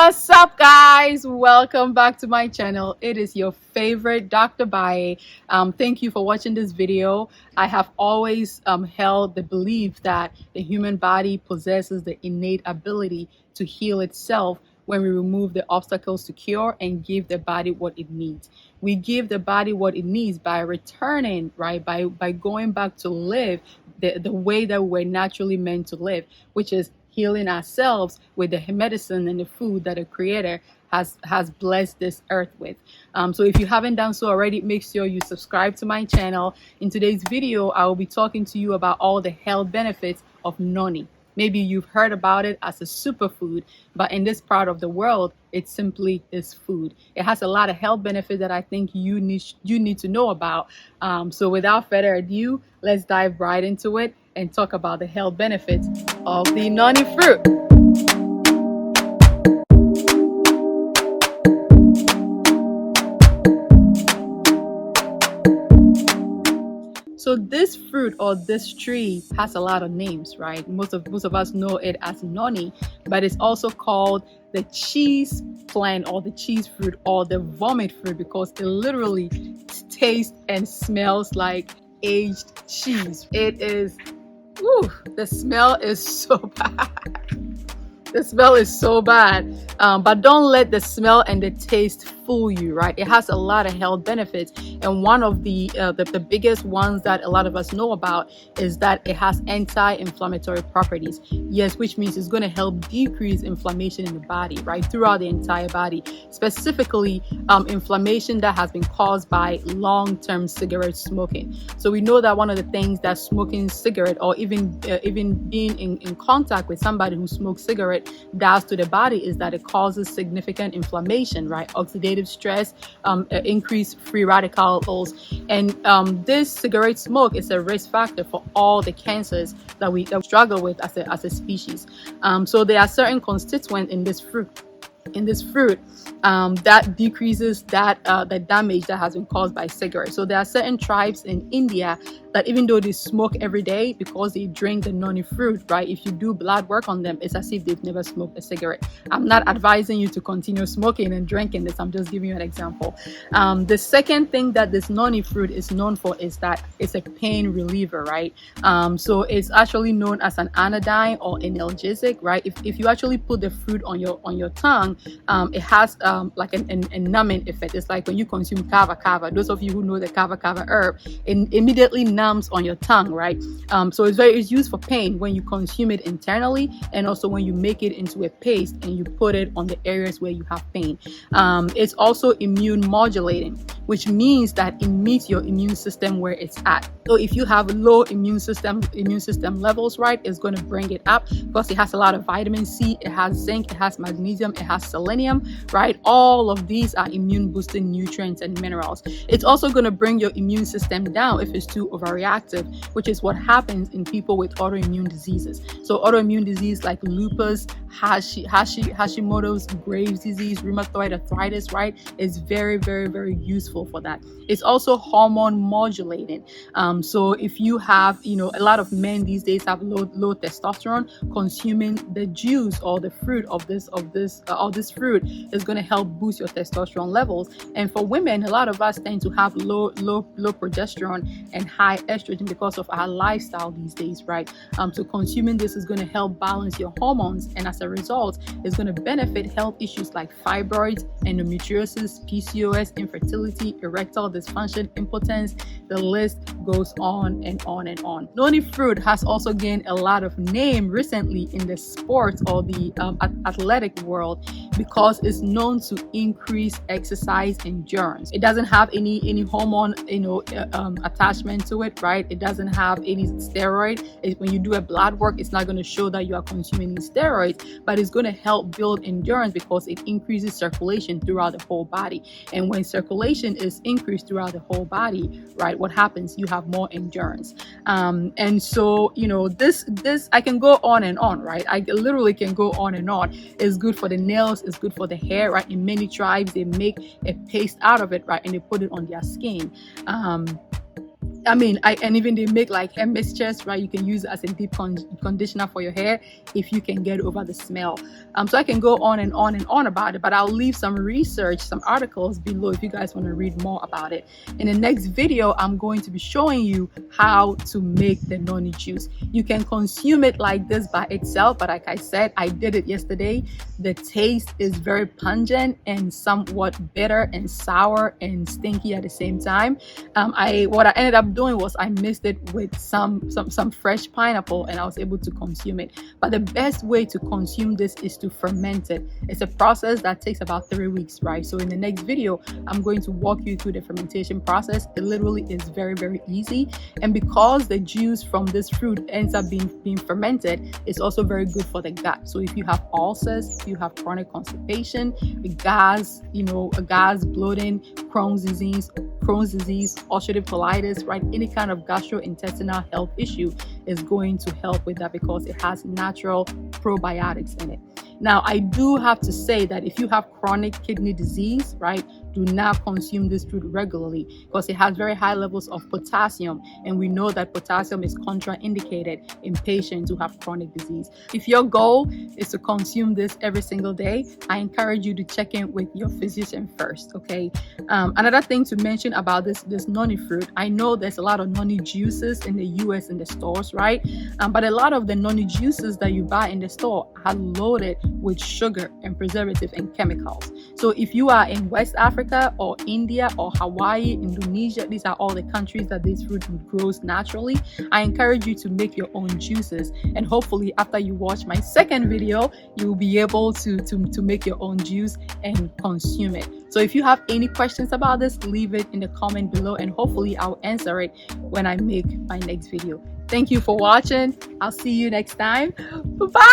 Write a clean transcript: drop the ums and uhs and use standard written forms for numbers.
What's up, guys? Welcome back to my channel. It is your favorite Dr. Baye. Thank you for watching this video. I have always held the belief that the human body possesses the innate ability to heal itself when we remove the obstacles to cure and give the body what it needs. We give the body what it needs by returning, right? By going back to live the way that we're naturally meant to live, which is healing ourselves with the medicine and the food that the Creator has blessed this earth with. So if you haven't done so already, make sure you subscribe to my channel. In today's video, I will be talking to you about all the health benefits of Noni. Maybe you've heard about it as a superfood, but in this part of the world, it simply is food. It has a lot of health benefits that I think you need to know about. So without further ado, let's dive right into it and talk about the health benefits of the Noni fruit. So this fruit or this tree has a lot of names, right? Most of us know it as Noni, but it's also called the cheese plant or the cheese fruit or the vomit fruit because it literally tastes and smells like aged cheese. It is, the smell is so bad. The smell is so bad, but don't let the smell and the taste fool you, right? It has a lot of health benefits, and one of the biggest ones that a lot of us know about is that it has anti-inflammatory properties. Yes, which means it's going to help decrease inflammation in the body, right, throughout the entire body, specifically inflammation that has been caused by long-term cigarette smoking. So we know that one of the things that smoking cigarette or even being in contact with somebody who smokes cigarette does to the body is that it causes significant inflammation, right? Oxidative stress, increased free radicals, and this cigarette smoke is a risk factor for all the cancers that we struggle with as a species. So there are certain constituents in this fruit that decreases the damage that has been caused by cigarettes. So there are certain tribes in India that even though they smoke every day because they drink the Noni fruit, right? If you do blood work on them, it's as if they've never smoked a cigarette. I'm not advising you to continue smoking and drinking this. I'm just giving you an example. The second thing that this Noni fruit is known for is that it's a pain reliever, right? So it's actually known as an anodyne or analgesic, right? If you actually put the fruit on your tongue, it has like a numbing effect. It's like when you consume kava. Those of you who know the kava herb, it immediately numbs on your tongue, right? So it's used for pain when you consume it internally, and also when you make it into a paste and you put it on the areas where you have pain. It's also immune modulating, which means that it meets your immune system where it's at. So if you have low immune system levels, right, it's going to bring it up because it has a lot of vitamin C, it has zinc, it has magnesium, it has selenium, right? All of these are immune boosting nutrients and minerals. It's also going to bring your immune system down if it's too overreactive, which is what happens in people with autoimmune diseases. So autoimmune disease like lupus, Hashimoto's, Graves' disease, rheumatoid arthritis, right, is very, very, very useful for that. It's also hormone modulating. So if you have, a lot of men these days have low testosterone, consuming the juice or the fruit of this fruit is going to help boost your testosterone levels. And for women, a lot of us tend to have low progesterone and high estrogen because of our lifestyle these days, right? So consuming this is going to help balance your hormones, and as a result, it's going to benefit health issues like fibroids, endometriosis, PCOS, infertility, erectile dysfunction, impotence. The list goes on and on and on. Noni fruit has also gained a lot of name recently in the sports or the athletic world because it's known to increase exercise endurance. It doesn't have any hormone attachment to it, right? It doesn't have any steroid. When you do a blood work, it's not going to show that you are consuming any steroids, but it's going to help build endurance because it increases circulation throughout the whole body. And when circulation is increased throughout the whole body, right, what happens? You have more endurance. And so, this I can go on and on, right? I literally can go on and on. It's good for the nails, it's good for the hair, right? In many tribes, they make a paste out of it, right, and they put it on their skin. And even they make like hair mixtures, right? You can use it as a deep conditioner for your hair if you can get over the smell. So I can go on and on and on about it, but I'll leave some research, some articles below if you guys want to read more about it. In the next video, I'm going to be showing you how to make the noni juice. You can consume it like this by itself, but like I said, I did it yesterday. The taste is very pungent and somewhat bitter and sour and stinky at the same time. What I ended up doing was I mixed it with some fresh pineapple, and I was able to consume it. But the best way to consume this is to ferment it. It's a process that takes about 3 weeks, right? So in the next video, I'm going to walk you through the fermentation process. It literally is very, very easy. And because the juice from this fruit ends up being fermented, it's also very good for the gut. So if you have ulcers, if you have chronic constipation, gas, bloating, Crohn's disease, ulcerative colitis, right? Any kind of gastrointestinal health issue is going to help with that because it has natural probiotics in it. Now, I do have to say that if you have chronic kidney disease, right, do not consume this fruit regularly because it has very high levels of potassium, and we know that potassium is contraindicated in patients who have chronic disease. If your goal is to consume this every single day, I encourage you to check in with your physician first, okay? Another thing to mention about this noni fruit, I know there's a lot of noni juices in the US in the stores, right? But a lot of the noni juices that you buy in the store are loaded with sugar and preservative and chemicals. So if you are in West Africa or India or Hawaii, Indonesia, these are all the countries that this fruit grows naturally, I encourage you to make your own juices. And hopefully after you watch my second video, you'll be able to make your own juice and consume it. So if you have any questions about this, leave it in the comment below and hopefully I'll answer it when I make my next video. Thank you for watching. I'll see you next time. Bye-bye.